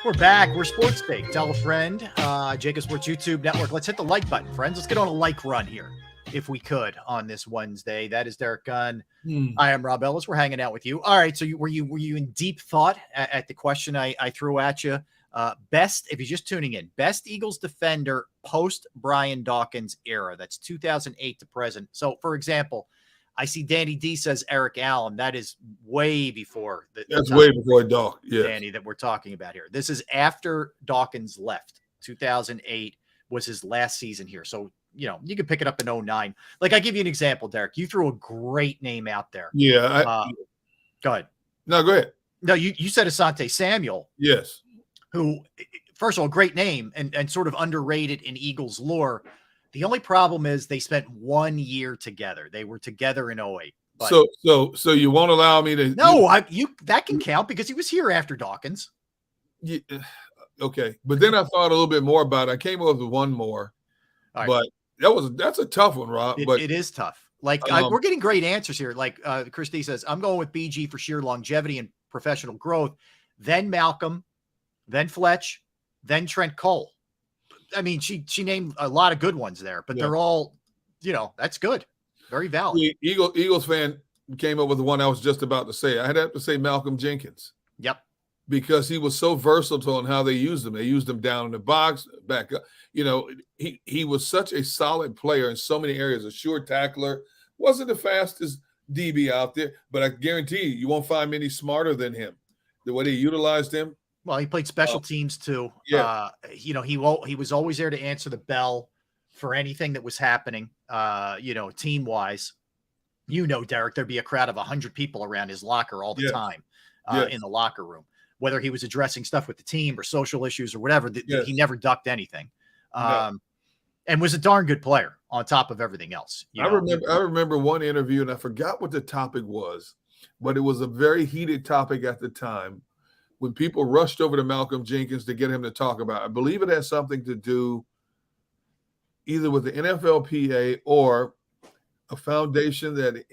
We're back. We're Sports Take. Tell a friend. JAKIB Sports YouTube Network. Let's hit the like button, friends. Let's get on a like run here, if we could, on this Wednesday. That is Derek Gunn. I am Rob Ellis. We're hanging out with you. All right. So were you in deep thought at the question I threw at you? Best, if you're just tuning in, best Eagles defender post Brian Dawkins era. That's 2008 to present. So, for example, I see Danny D says Eric Allen. That is way before. That's way before Doc. Yeah, Danny, that we're talking about here. This is after Dawkins left. 2008 was his last season here. So, you can pick it up in 09. Like, I give you an example, Derek. You threw a great name out there. Yeah. Go ahead. No, go ahead. No, you said Asante Samuel. Yes. Who, first of all, great name and sort of underrated in Eagles lore. The only problem is they spent 1 year together. They were together in 08. But so you won't allow me to? No, that can count because he was here after Dawkins. Yeah, okay, but then I thought a little bit more about it. I came up with one more, but that's a tough one, Rob. It is tough. Like we're getting great answers here. Like Christy says, I'm going with BG for sheer longevity and professional growth. Then Malcolm, then Fletch, then Trent Cole. I mean, she named a lot of good ones there, but they're all, that's good. Very valid. The Eagles fan came up with the one I was just about to say. I'd have to say Malcolm Jenkins. Yep. Because he was so versatile in how they used him. They used him down in the box, back up. He was such a solid player in so many areas, a sure tackler. Wasn't the fastest DB out there, but I guarantee you won't find many smarter than him. The way they utilized him. Well, he played special teams too. Yeah. He was always there to answer the bell for anything that was happening, team wise. Derek, there'd be a crowd of 100 people around his locker all the time in the locker room, whether he was addressing stuff with the team or social issues or whatever. He never ducked anything. And was a darn good player on top of everything else. I remember one interview, and I forgot what the topic was, but it was a very heated topic at the time. When people rushed over to Malcolm Jenkins to get him to talk about, I believe it has something to do either with the NFLPA or a foundation that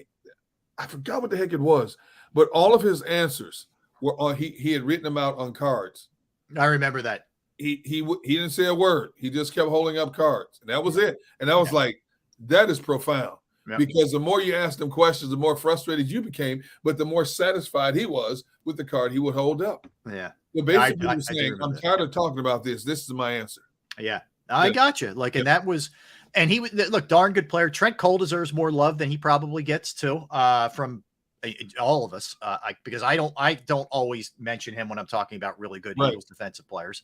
I forgot what the heck it was, but all of his answers were on. He had written them out on cards. I remember that. He didn't say a word. He just kept holding up cards, and that was it. And I was like, that is profound. Yep. Because the more you asked him questions, the more frustrated you became, but the more satisfied he was with the card he would hold up. Yeah. So basically, he was saying, I'm tired of talking about this. This is my answer. Yeah. I got you. And that was, and he was, look, darn good player. Trent Cole deserves more love than he probably gets too, from all of us. Because I don't always mention him when I'm talking about really good Eagles defensive players.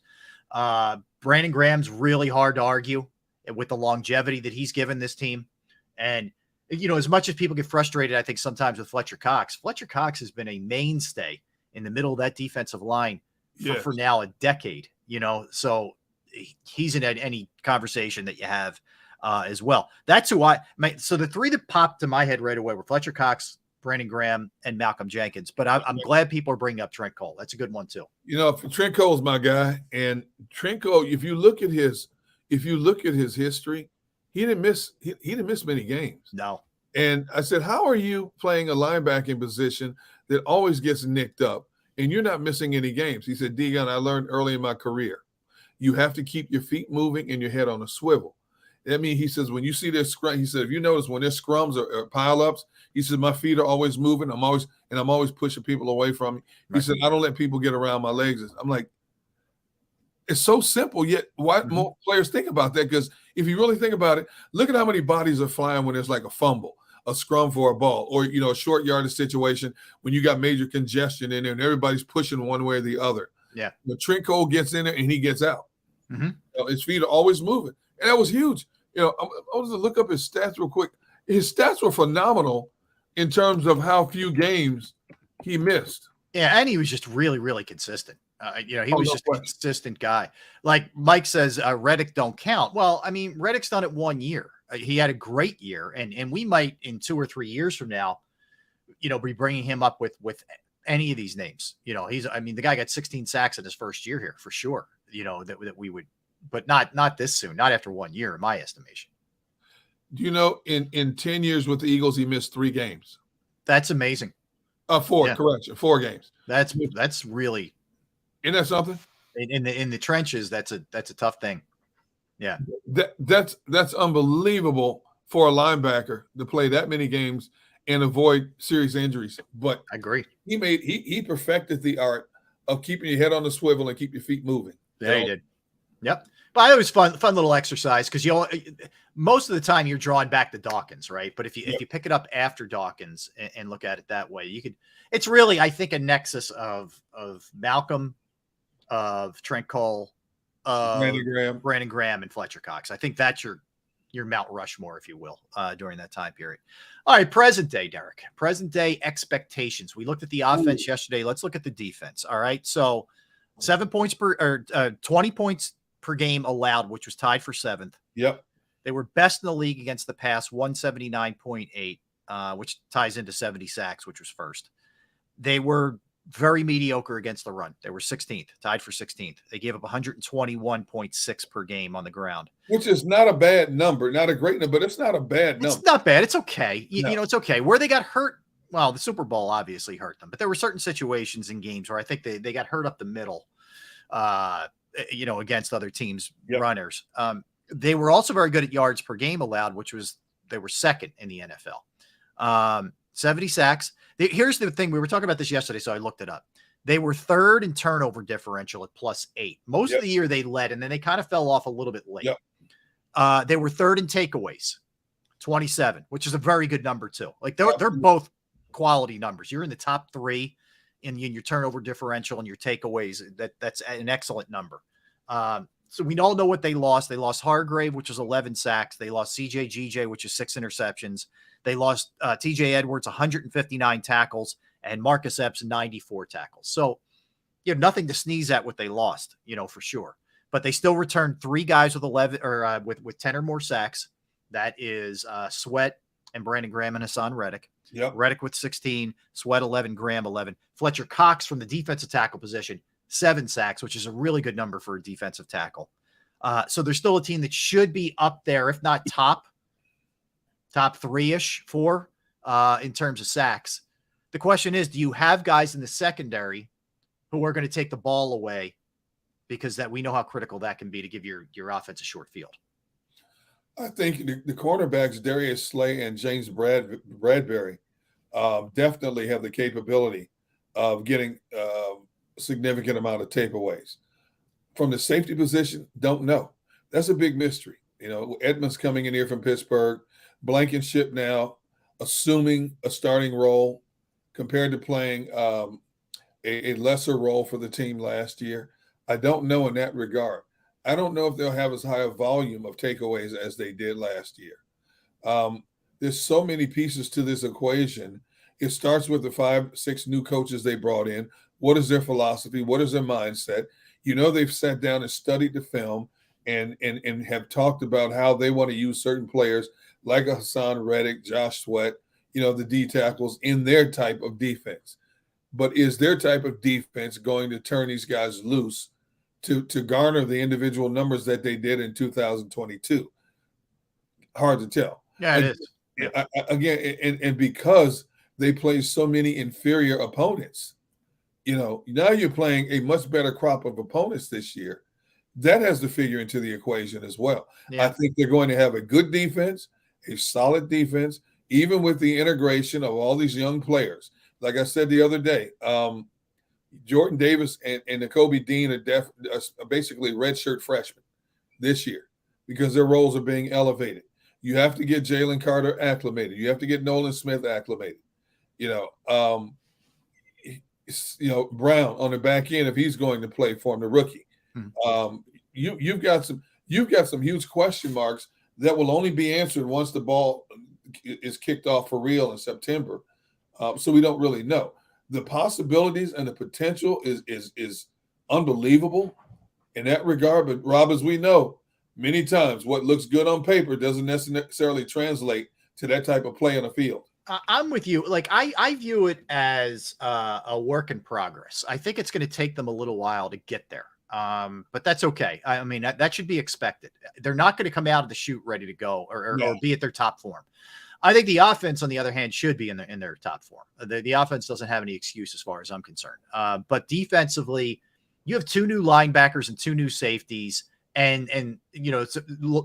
Brandon Graham's really hard to argue with the longevity that he's given this team. And, as much as people get frustrated, I think sometimes with Fletcher Cox has been a mainstay in the middle of that defensive line for now a decade, so he's in any conversation that you have as well. That's who so the three that popped to my head right away were Fletcher Cox, Brandon Graham, and Malcolm Jenkins. But I'm glad people are bringing up Trent Cole. That's a good one too. Trent Cole's my guy, and Trent Cole, if you look at his history, he didn't miss many games. No. And I said, how are you playing a linebacking position that always gets nicked up and you're not missing any games? He said, D-Gun, I learned early in my career, you have to keep your feet moving and your head on a swivel. I mean, he says, when you see this scrum, he said, if you notice when there's scrums or pile-ups, he said, my feet are always moving. I'm always pushing people away from me. He said, I don't let people get around my legs. I'm like, it's so simple, yet why more players think about that? Because if you really think about it, look at how many bodies are flying when there's like a fumble, a scrum for a ball, or, a short yardage situation when you got major congestion in there and everybody's pushing one way or the other. Yeah. But Trent Cole gets in there and he gets out. His feet are always moving. And that was huge. I was to look up his stats real quick. His stats were phenomenal in terms of how few games he missed. Yeah, and he was just really, really consistent. He was just a consistent guy. Like Mike says, Reddick don't count. Well, I mean, Reddick's done it 1 year. He had a great year, and we might in 2 or 3 years from now, be bringing him up with any of these names. The guy got 16 sacks in his first year here for sure. That we would, but not this soon, not after 1 year, in my estimation. Do you know in 10 years with the Eagles, he missed 3 games? That's amazing. 4, correction, 4 games. That's really. Isn't that something? in the trenches, that's a tough thing. Yeah, that's unbelievable for a linebacker to play that many games and avoid serious injuries. But I agree. he perfected the art of keeping your head on the swivel and keep your feet moving. Yeah, he did. Yep. But it was fun little exercise because most of the time you're drawing back to Dawkins, right? But if you pick it up after Dawkins and look at it that way, you could. It's really, I think, a nexus of Malcolm, of Trent Cole, of Brandon Graham, and Fletcher Cox. I think that's your Mount Rushmore, if you will, during that time period. All right, present day, Derek. Present day expectations. We looked at the offense yesterday. Let's look at the defense. All right, so 20 points per game allowed, which was tied for 7th. Yep. They were best in the league against the pass, 179.8, which ties into 70 sacks, which was first. They were very mediocre against the run. They were 16th, tied for 16th. They gave up 121.6 per game on the ground. Which is not a bad number. Not a great number, but it's not a bad number. It's not bad. It's okay. You know, it's okay. Where they got hurt, well, the Super Bowl obviously hurt them, but there were certain situations in games where I think they got hurt up the middle. Against other teams' runners. They were also very good at yards per game allowed, they were second in the NFL. 70 sacks. Here's the thing. We were talking about this yesterday, so I looked it up. They were third in turnover differential at +8. Most of the year they led, and then they kind of fell off a little bit late. They were third in takeaways, 27, which is a very good number too. Like they're both quality numbers. You're in the top 3 in your turnover differential and your takeaways. That's an excellent number. So we all know what they lost. They lost Hargrave, which was 11 sacks. They lost CJ GJ, which is 6 interceptions. They lost TJ Edwards, 159 tackles, and Marcus Epps, 94 tackles. So nothing to sneeze at what they lost, for sure. But they still returned 3 guys with 11 or with 10 or more sacks. That is Sweat and Brandon Graham and Hassan Reddick. Reddick with 16, Sweat 11, Graham 11. Fletcher Cox from the defensive tackle position, 7 sacks, which is a really good number for a defensive tackle. So there's still a team that should be up there, if not top 3-ish, 4 in terms of sacks. The question is, do you have guys in the secondary who are going to take the ball away? Because that we know how critical that can be to give your offense a short field. I think the cornerbacks, Darius Slay and James Bradbury, definitely have the capability of getting a significant amount of takeaways. From the safety position, don't know. That's a big mystery. Edmonds coming in here from Pittsburgh, Blankenship now assuming a starting role compared to playing a lesser role for the team last year. I don't know in that regard. I don't know if they'll have as high a volume of takeaways as they did last year. There's so many pieces to this equation. It starts with the 5-6 new coaches they brought in. What is their philosophy? What is their mindset? They've sat down and studied the film and have talked about how they want to use certain players like a Hassan Reddick, Josh Sweat, the D tackles in their type of defense. But is their type of defense going to turn these guys loose to garner the individual numbers that they did in 2022? Hard to tell. Yeah, it is. Yeah. Again, and because they play so many inferior opponents, now you're playing a much better crop of opponents this year. That has to figure into the equation as well. Yeah. I think they're going to have a good defense, a solid defense, even with the integration of all these young players. Like I said the other day, Jordan Davis and Nakobe Dean are basically redshirt freshmen this year because their roles are being elevated. You have to get Jalen Carter acclimated. You have to get Nolan Smith acclimated. Brown on the back end if he's going to play for him, the rookie. You've got some huge question marks that will only be answered once the ball is kicked off for real in September. So we don't really know. The possibilities and the potential is unbelievable in that regard. But Rob, as we know, many times what looks good on paper doesn't necessarily translate to that type of play on the field. I'm with you. Like I view it as a work in progress. I think it's going to take them a little while to get there. But that's okay. I mean, that should be expected. They're not going to come out of the chute ready to go or be at their top form. I think the offense, on the other hand, should be in their top form. The offense doesn't have any excuse as far as I'm concerned. But defensively, you have 2 new linebackers and 2 new safeties, and it's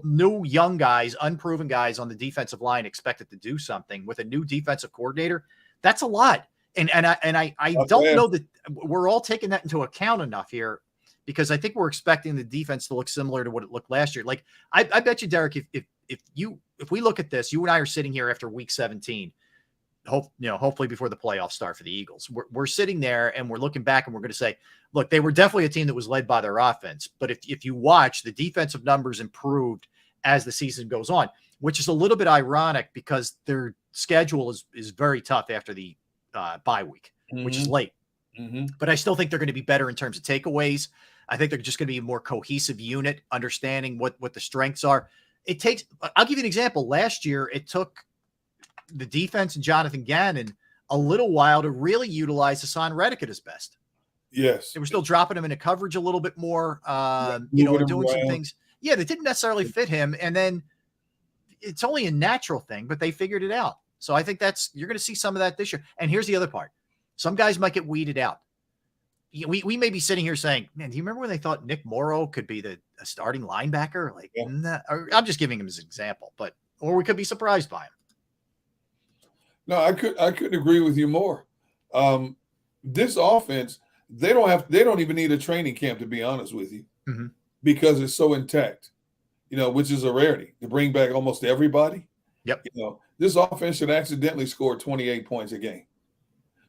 new young guys, unproven guys on the defensive line expected to do something with a new defensive coordinator. That's a lot. And I don't know that we're all taking that into account enough here, because I think we're expecting the defense to look similar to what it looked last year. Like I bet you, Derek, if we look at this, you and I are sitting here after week 17, hopefully before the playoffs start for the Eagles, we're sitting there and we're looking back and we're going to say, look, they were definitely a team that was led by their offense. But if you watch, the defensive numbers improved as the season goes on, which is a little bit ironic because their schedule is very tough after the bye week, which is late. But I still think they're going to be better in terms of takeaways. I think they're just going to be a more cohesive unit, understanding what the strengths are. I'll give you an example. Last year, it took the defense and Jonathan Gannon a little while to really utilize Hassan Reddick at his best. Yes. They were still dropping him into coverage a little bit more, and doing some things. Yeah, that didn't necessarily fit him. And then it's only a natural thing, but they figured it out. So I think you're going to see some of that this year. And here's the other part. Some guys might get weeded out. We may be sitting here saying, man, do you remember when they thought Nick Morrow could be a starting linebacker? Like, I'm just giving him as an example, or we could be surprised by him. No, I couldn't agree with you more. This offense, they don't even need a training camp, to be honest with you, because it's so intact, which is a rarity to bring back almost everybody. Yep. This offense should accidentally score 28 points a game.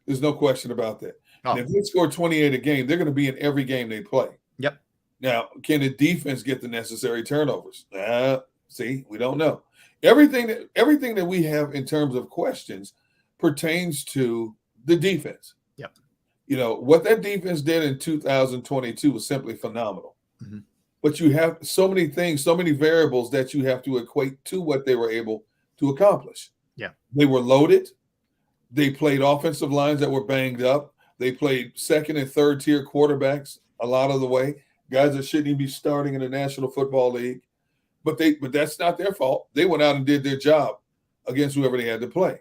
There's no question about that. Oh. And if they score 28 a game, they're going to be in every game they play. Yep. Now, can the defense get the necessary turnovers? See, we don't know. Everything that we have in terms of questions pertains to the defense. Yep. What that defense did in 2022 was simply phenomenal. But you have so many things, so many variables that you have to equate to what they were able to accomplish. Yeah. They were loaded. They played offensive lines that were banged up. They played second and third tier quarterbacks a lot of the way, guys that shouldn't even be starting in the National Football League. But that's not their fault. They went out and did their job against whoever they had to play.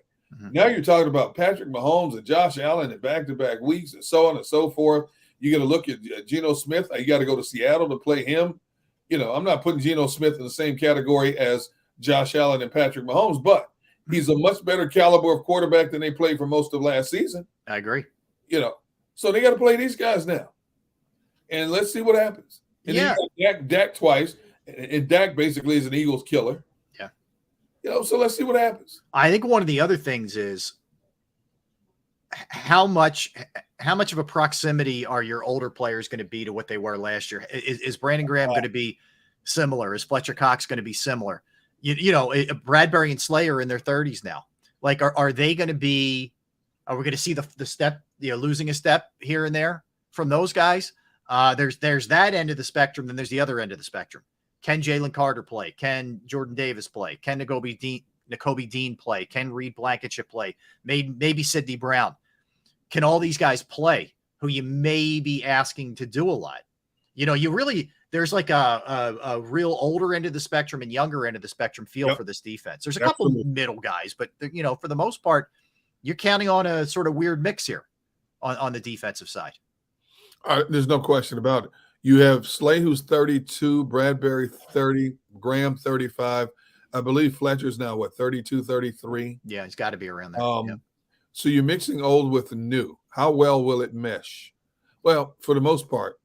Now you're talking about Patrick Mahomes and Josh Allen in back-to-back weeks and so on and so forth. You're going to look at Geno Smith. You got to go to Seattle to play him. I'm not putting Geno Smith in the same category as Josh Allen and Patrick Mahomes, but he's a much better caliber of quarterback than they played for most of last season. I agree. So they got to play these guys now. And let's see what happens. And then you got Dak twice, and Dak basically is an Eagles killer. Yeah. So let's see what happens. I think one of the other things is how much of a proximity are your older players going to be to what they were last year? Is Brandon Graham going to be similar? Is Fletcher Cox going to be similar? Bradbury and Slay are in their 30s now. Like, are they going to be? Are we going to see the step, losing a step here and there from those guys? There's that end of the spectrum, then there's the other end of the spectrum. Can Jalen Carter play? Can Jordan Davis play? Can Nakobe Dean play? Can Reed Blankenship play? Maybe Sidney Brown. Can all these guys play who you may be asking to do a lot? There's like a real older end of the spectrum and younger end of the spectrum feel for this defense. There's a couple of middle guys, but for the most part, you're counting on a sort of weird mix here on the defensive side. There's no question about it. You have Slay, who's 32, Bradbury 30, Graham 35. I believe Fletcher's now, 32, 33? Yeah, he's got to be around there. So you're mixing old with new. How well will it mesh? Well, for the most part,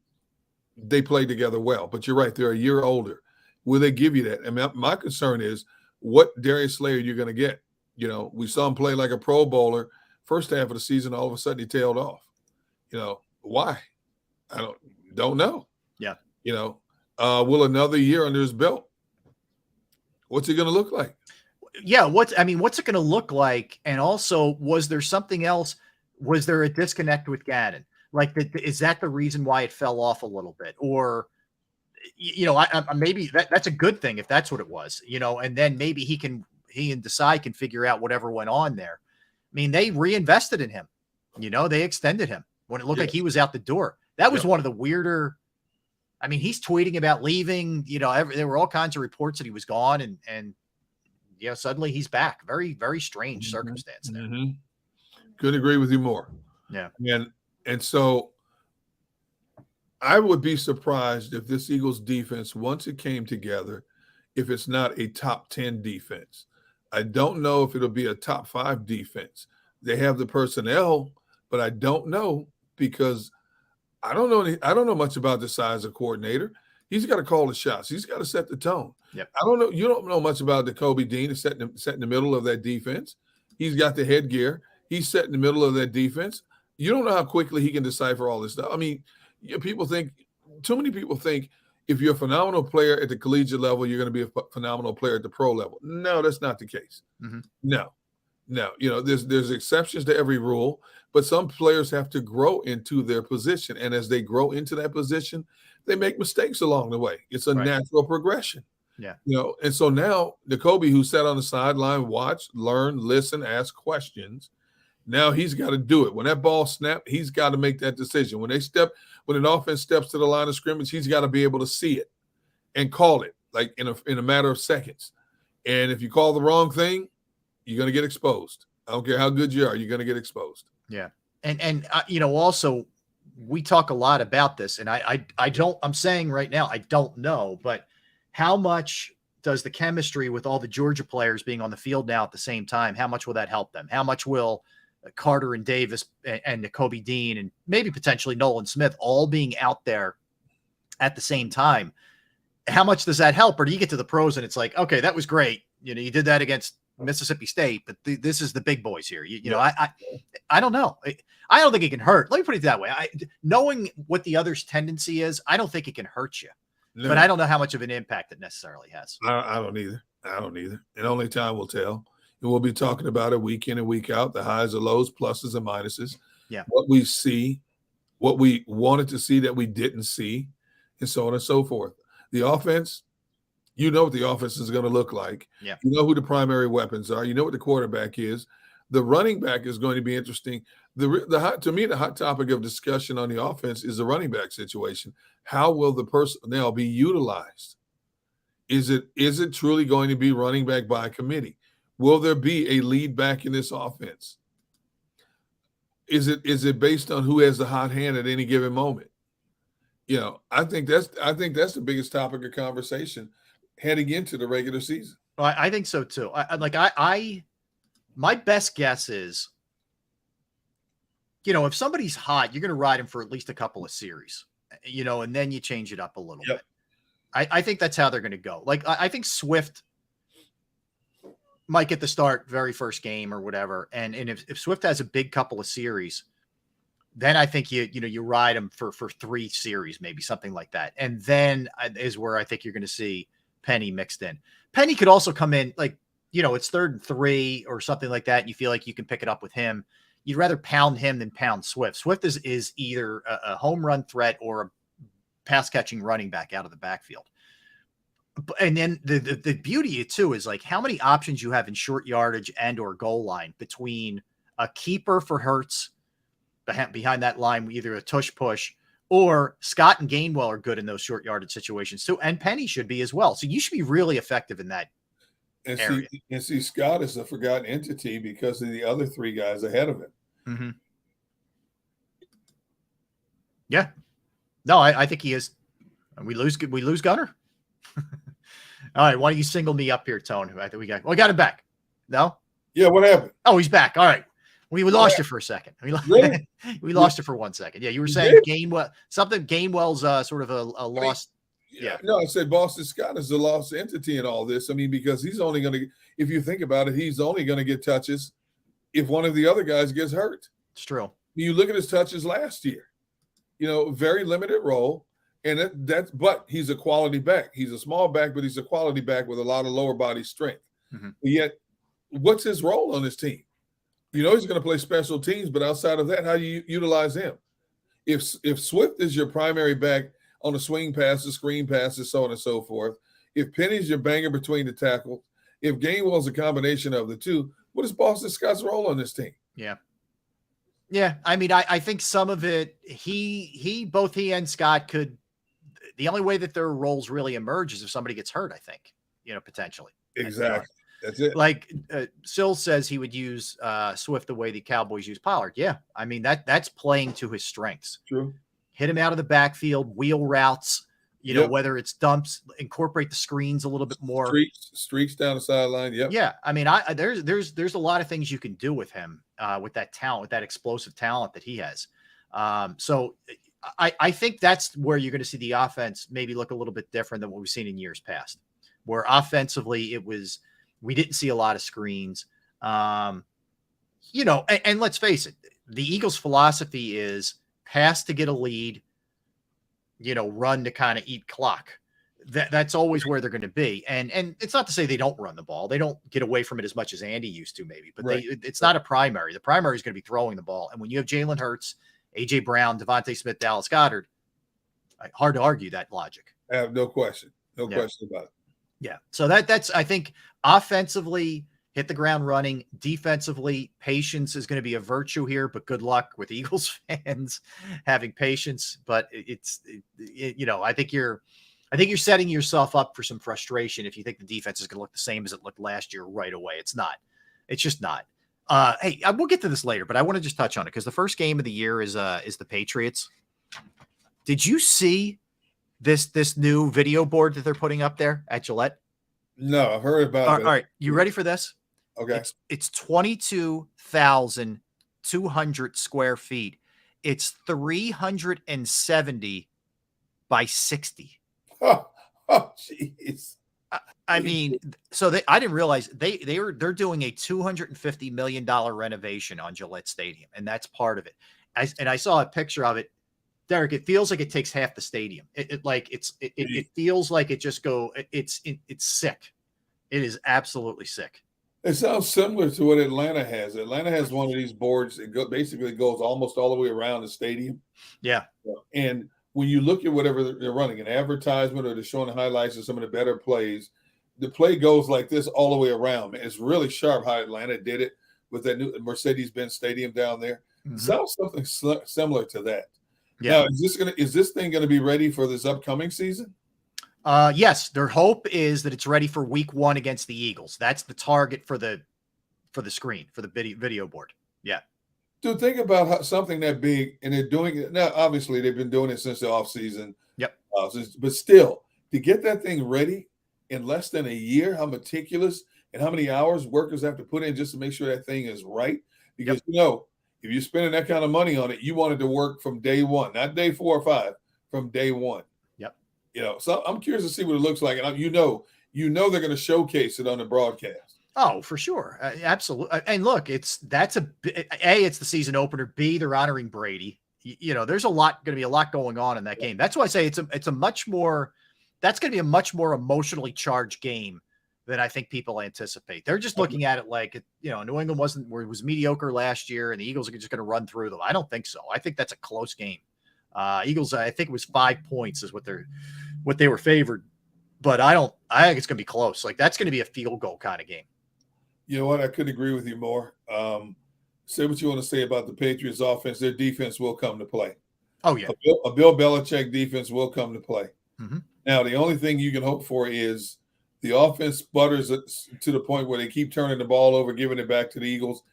they play together well. But you're right, they're a year older. Will they give you that? I mean, my concern is, what Darius Slay are you going to get? We saw him play like a Pro Bowler. First half of the season, all of a sudden he tailed off. Why? I don't know. Yeah. Will another year under his belt? What's it going to look like? Yeah. What's it going to look like? And also, was there something else? Was there a disconnect with Gannon? Like, is that the reason why it fell off a little bit? Or, maybe that's a good thing if that's what it was, and then maybe he and Desai can figure out whatever went on there. I mean, they reinvested in him. They extended him when it looked like he was out the door. That was one of the weirder. I mean, he's tweeting about leaving. There were all kinds of reports that he was gone, and suddenly he's back. Very, very strange circumstance there. Couldn't agree with you more. Yeah. And so I would be surprised if this Eagles defense, once it came together, if it's not a top 10 defense. I don't know if it'll be a top 5 defense. They have the personnel, but I don't know because I don't know much about the size of coordinator. He's got to call the shots. He's got to set the tone. Yep. I don't know. You don't know much about Jacoby Dean setting in the middle of that defense. He's got the headgear. He's set in the middle of that defense. You don't know how quickly he can decipher all this stuff. I mean, too many people think if you're a phenomenal player at the collegiate level, you're going to be a phenomenal player at the pro level. No, that's not the case. Mm-hmm. No. There's exceptions to every rule, but some players have to grow into their position. And as they grow into that position, they make mistakes along the way. It's a natural progression. Yeah. And so now Jacoby, who sat on the sideline, watched, learned, listened, asked questions, now he's got to do it. When that ball snapped, he's got to make that decision. When an offense steps to the line of scrimmage, he's got to be able to see it and call it like in a matter of seconds. And if you call the wrong thing, you're going to get exposed. I don't care how good you are, you're going to get exposed. Yeah. And also we talk a lot about this, and I'm saying right now, I don't know, but how much does the chemistry with all the Georgia players being on the field now at the same time, how much will that help them? How much will Carter and Davis and Jacoby Dean and maybe potentially Nolan Smith all being out there at the same time? How much does that help? Or do you get to the pros and it's like, okay, that was great. You did that against Mississippi State, but this is the big boys here. I don't know. I don't think it can hurt. Let me put it that way. Knowing what the other's tendency is, I don't think it can hurt you. No. But I don't know how much of an impact it necessarily has. I don't either. And only time will tell. And we'll be talking about it week in and week out, the highs and lows, pluses and minuses. Yeah. What we see, what we wanted to see that we didn't see, and so on and so forth. The offense, you know what the offense is going to look like. Yeah. You know who the primary weapons are. You know what the quarterback is. The running back is going to be interesting. To me, the hot topic of discussion on the offense is the running back situation. How will the personnel be utilized? Is it truly going to be running back by committee? Will there be a lead back in this offense? Is it based on who has the hot hand at any given moment? I think that's the biggest topic of conversation heading into the regular season. Well, I think so too. My best guess is, if somebody's hot, you're going to ride him for at least a couple of series, and then you change it up a little bit. I think that's how they're going to go. Like, I think Swift might get the start very first game or whatever. And if Swift has a big couple of series, then I think you ride him for 3 series, maybe something like that. And then is where I think you're going to see Penny mixed in. Penny could also come in like, it's 3rd and 3 or something like that. And you feel like you can pick it up with him. You'd rather pound him than pound Swift. Swift is either a home run threat or a pass catching running back out of the backfield. And then the beauty too is like how many options you have in short yardage and or goal line between a keeper for Hurts behind that line, either a tush push, or Scott and Gainwell are good in those short yardage situations too. And Penny should be as well. So you should be really effective in that area. See, Scott is a forgotten entity because of the other 3 guys ahead of him. Mm-hmm. Yeah. No, I think he is. We lose Gunner. All right. Why don't you single me up here, Tone? I think we got him back. No? Yeah. What happened? Oh, he's back. All right. We lost you for a second. Really? We lost you for 1 second. Yeah. You were saying Gainwell's sort of a lost. Yeah. No, I said Boston Scott is the lost entity in all this. I mean, because he's only going to, if you think about it, he's only going to get touches if one of the other guys gets hurt. It's true. You look at his touches last year, very limited role. And but he's a quality back. He's a small back, but he's a quality back with a lot of lower body strength. Mm-hmm. Yet, what's his role on this team? He's going to play special teams, but outside of that, how do you utilize him? If Swift is your primary back on the swing passes, screen passes, so on and so forth, if Penny's your banger between the tackles, if Gainwell's a combination of the two, what is Boston Scott's role on this team? Yeah. Yeah. I mean, I think some of it, both he and Scott could. The only way that their roles really emerge is if somebody gets hurt, I think, potentially. Exactly. That's it. Like Sills says he would use Swift the way the Cowboys use Pollard. Yeah. I mean, that's playing to his strengths. True. hit him out of the backfield, wheel routes, you know, Yep. whether it's dumps, incorporate the screens a little bit more. Streaks down the sideline. Yep. Yeah. I mean, there's a lot of things you can do with him, with that talent, with that explosive talent that he has. So I think that's where you're going to see the offense maybe look a little bit different than what we've seen in years past, where offensively we didn't see a lot of screens. You know, and let's face it, the Eagles' philosophy is pass to get a lead, you know, run to kind of eat clock. That's always where they're going to be. And it's not to say they don't run the ball. They don't get away from it as much as Andy used to, maybe, but it's not a primary. The primary is going to be throwing the ball. And when you have Jalen Hurts, AJ Brown, Devontae Smith, Dallas Goedert, hard to argue that logic. I have no question. No question about it. Yeah. So that's, I think, offensively, hit the ground running. Defensively, patience is going to be a virtue here, but good luck with Eagles fans having patience. But you know, I think you're setting yourself up for some frustration if you think the defense is going to look the same as it looked last year right away. It's not. It's just not. Hey, we'll get to this later, but I want to just touch on it because the first game of the year is the Patriots. Did you see this new video board that they're putting up there at Gillette? No, I've heard about it. All right, you ready for this? Okay. It's 22,200 square feet. It's 370 by 60. Oh, jeez. I mean, so I didn't realize they're doing a $250 million renovation on Gillette Stadium, and that's part of it. I saw a picture of it. Derek, it feels like it takes half the stadium. It feels like it just it's sick. It is absolutely sick. It sounds similar to what Atlanta has. Atlanta has one of these boards. It basically goes almost all the way around the stadium. Yeah. And when you look at whatever they're running, an advertisement or they're showing the highlights of some of the better plays, the play goes like this all the way around. It's really sharp how Atlanta did it with that new Mercedes-Benz Stadium down there. Mm-hmm. Sounds something similar to that. Yeah. Now, is this thing going to be ready for this upcoming season? Yes, their hope is that it's ready for week 1 against the Eagles. That's the target for the screen, for the video board. Yeah. Dude, think about something that big, and they're doing it now. Obviously, they've been doing it since the offseason. Yep. But still, to get that thing ready in less than a year, how meticulous and how many hours workers have to put in just to make sure that thing is right. Because, you know, if you're spending that kind of money on it, you want it to work from day one, not day 4 or 5, from day one. Yep. You know, so I'm curious to see what it looks like. And you know they're going to showcase it on the broadcast. Oh, for sure. Absolutely. And look, it's the season opener. B, they're honoring Brady. You know, there's going to be a lot going on in that game. That's why I say that's going to be a much more emotionally charged game than I think people anticipate. They're just looking at it like, you know, New England was mediocre last year and the Eagles are just going to run through them. I don't think so. I think that's a close game. Eagles, I think it was 5 points is what they were favored, but I think it's going to be close. Like that's going to be a field goal kind of game. You know what? I couldn't agree with you more. Say what you want to say about the Patriots offense. Their defense will come to play. Oh, yeah. A Bill Belichick defense will come to play. Mm-hmm. Now, the only thing you can hope for is the offense sputters to the point where they keep turning the ball over, giving it back to the Eagles,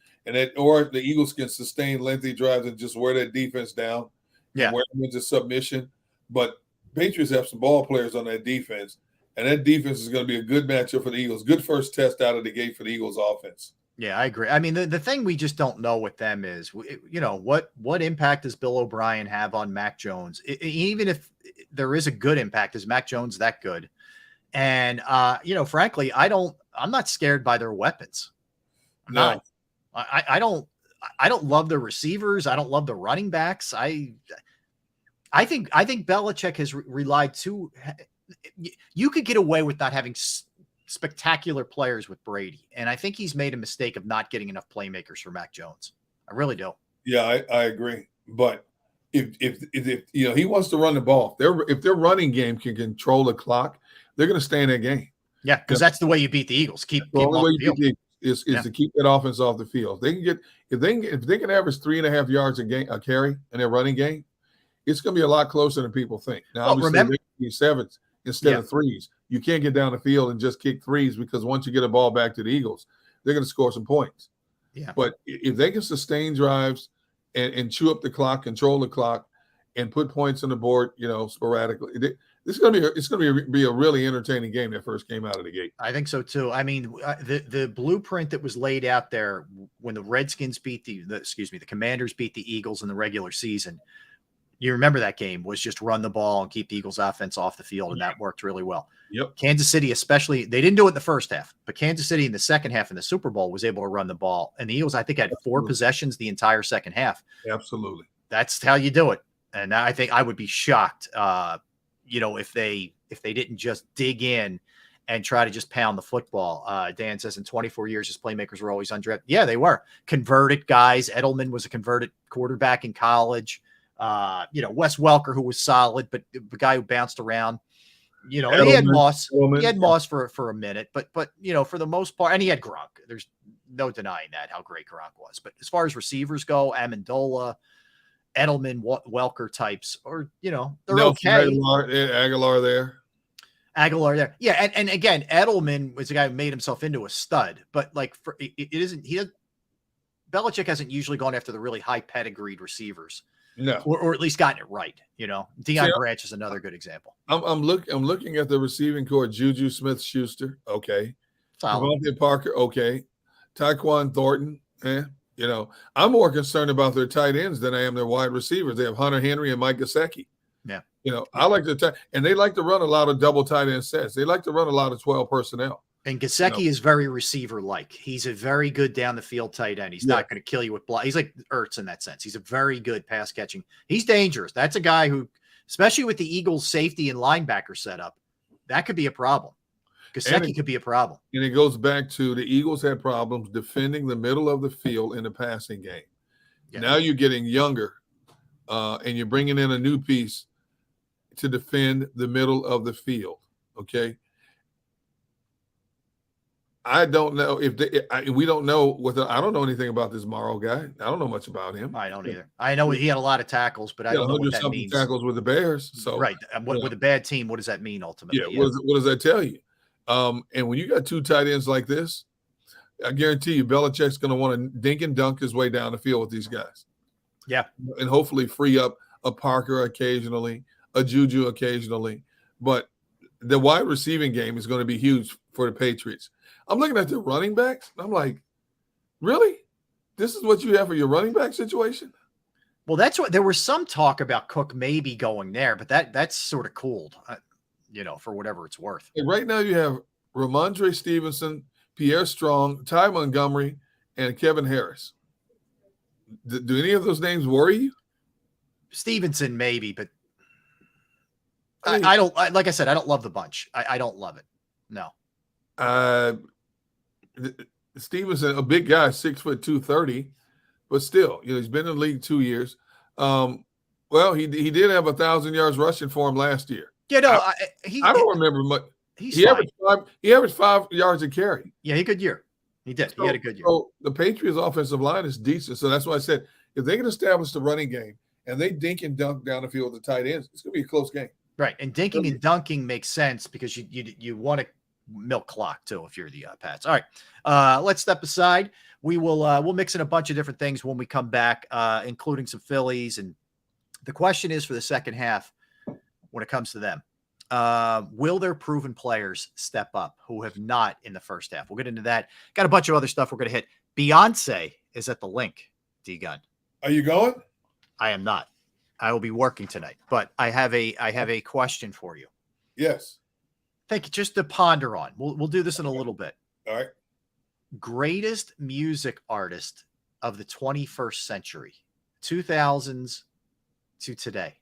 or the Eagles can sustain lengthy drives and just wear that defense down. Yeah. Wear them into submission. But Patriots have some ball players on that defense. And that defense is going to be a good matchup for the Eagles. Good first test out of the gate for the Eagles offense. Yeah, I agree. I mean, the thing we just don't know with them is, you know, what impact does Bill O'Brien have on Mac Jones? Even if there is a good impact, is Mac Jones that good? And, you know, frankly, I'm not scared by their weapons. No. I don't love the receivers. I don't love the running backs. I think Belichick has relied too. You could get away with not having spectacular players with Brady. And I think he's made a mistake of not getting enough playmakers for Mac Jones. I really do. Yeah, I agree. But if you know, he wants to run the ball, if their running game can control the clock, they're going to stay in that game. Yeah, because that's the way you beat the Eagles. Keep the only way you beat is to keep that offense off the field. If they can average 3.5 yards a carry in their running game, it's going to be a lot closer than people think. Now, obviously, remember, they can 7s instead of 3s. You can't get down the field and just kick 3s because once you get a ball back to the Eagles, they're going to score some points. Yeah. But if they can sustain drives and chew up the clock, control the clock, and put points on the board, sporadically. This is going to be a really entertaining game that first came out of the gate. I think so too. I mean, the blueprint that was laid out there when the Redskins beat the Commanders beat the Eagles in the regular season. You remember that game was just run the ball and keep the Eagles offense off the field, and that worked really well. Yep. Kansas City, especially, they didn't do it in the first half, but Kansas City in the second half in the Super Bowl was able to run the ball, and the Eagles, I think, had 4 possessions the entire second half. Absolutely. That's how you do it. And I think I would be shocked, if they didn't just dig in and try to just pound the football. Dan says in 24 years, his playmakers were always undrafted. Yeah, they were converted guys. Edelman was a converted quarterback in college. Wes Welker, who was solid, but the guy who bounced around. Edelman, he had Moss. He had Moss for a minute, but for the most part, and he had Gronk. There's no denying that how great Gronk was. But as far as receivers go, Amendola, Edelman, Welker types, or they're Nelson okay. Aguilar there. Yeah, and again, Edelman was a guy who made himself into a stud, but Belichick hasn't usually gone after the really high pedigreed receivers. No, or at least gotten it right. Deion Branch is another good example. I'm looking at the receiving core: Juju Smith-Schuster, okay, Devontae Parker, okay, Tyquan Thornton. I'm more concerned about their tight ends than I am their wide receivers. They have Hunter Henry and Mike Gesicki. Yeah, I like and they like to run a lot of double tight end sets. They like to run a lot of 12 personnel. And Gesicki is very receiver-like. He's a very good down the field tight end. He's not going to kill you with block. He's like Ertz in that sense. He's a very good pass catching. He's dangerous. That's a guy who, especially with the Eagles safety and linebacker setup, that could be a problem. Gesicki could be a problem. And it goes back to the Eagles had problems defending the middle of the field in the passing game. Yeah. Now you're getting younger, and you're bringing in a new piece to defend the middle of the field, okay? I don't know we don't know I don't know anything about this Morrow guy. I don't know much about him. I don't either. I know he had a lot of tackles, but I don't know what that means. Tackles with the Bears. So right. With a bad team, what does that mean ultimately? Yeah. What does that tell you? And when you got 2 tight ends like this, I guarantee you Belichick's going to want to dink and dunk his way down the field with these guys. Yeah. And hopefully free up a Parker occasionally, a Juju occasionally. But the wide receiving game is going to be huge for the Patriots. I'm looking at the running backs. I'm like, really? This is what you have for your running back situation? Well, that's what there was some talk about Cook maybe going there, but that's sort of cooled, for whatever it's worth. And right now you have Ramondre Stevenson, Pierre Strong, Ty Montgomery, and Kevin Harris. Do any of those names worry you? Stevenson maybe, but I don't. Like I said, I don't love the bunch. I don't love it. No. Stevenson, a big guy, 6'2", 230, but still, he's been in the league 2 years. Well, he did have 1,000 yards rushing for him last year. I don't remember much. He averaged 5 yards a carry. Yeah, he had a good year. He did. He had a good year. So the Patriots' offensive line is decent. So that's why I said if they can establish the running game and they dink and dunk down the field with the tight ends, it's going to be a close game. Right, and dinking and dunking makes sense because you want to milk clock too if you're the Pats. All right, let's step aside. We'll mix in a bunch of different things when we come back, including some Phillies. And the question is for the second half when it comes to them, will their proven players step up who have not in the first half? We'll get into that. Got a bunch of other stuff we're going to hit. Beyonce is at the link. D-Gun. Are you going? I am not. I will be working tonight, but I have a question for you. Yes. Thank you. Just to ponder on. We'll do this in a little bit. All right. Greatest music artist of the 21st century, 2000s to today.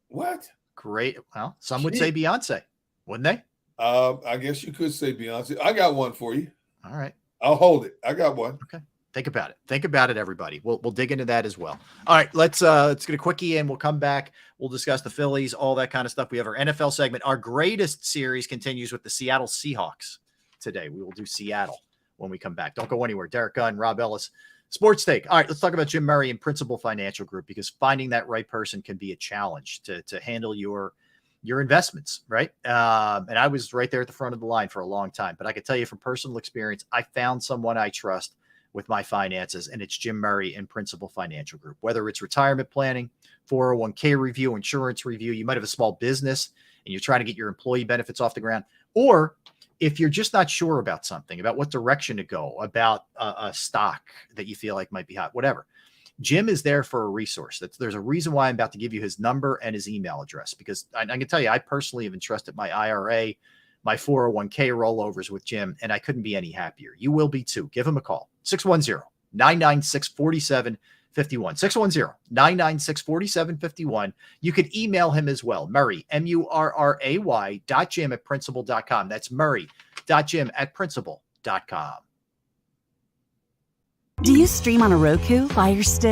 What? Great. Well, some would say Beyonce, wouldn't they? I guess you could say Beyonce. I got one for you. All right. I'll hold it. I got one. Okay. Think about it. Think about it, everybody. We'll dig into that as well. All right, let's get a quickie in. We'll come back. We'll discuss the Phillies, all that kind of stuff. We have our NFL segment. Our greatest series continues with the Seattle Seahawks today. We will do Seattle when we come back. Don't go anywhere. Derek Gunn, Rob Ellis, Sports Take. All right, let's talk about Jim Murray and Principal Financial Group, because finding that right person can be a challenge to handle your investments, right? And I was right there at the front of the line for a long time, but I can tell you from personal experience, I found someone I trust with my finances, and it's Jim Murray and Principal Financial Group. Whether it's retirement planning, 401k review, insurance review, you might have a small business and you're trying to get your employee benefits off the ground, or if you're just not sure about something, about what direction to go, about a stock that you feel like might be hot, whatever, Jim is there for a resource. There's a reason why I'm about to give you his number and his email address, because I can tell you, I personally have entrusted my IRA, my 401k rollovers with Jim, and I couldn't be any happier. You will be too. Give him a call. 610-996-4751. 610-996-4751. You could email him as well. Murray, Murray, .jim@principal.com. That's Murray.jim@principal.com. Do you stream on a Roku, Fire Stick,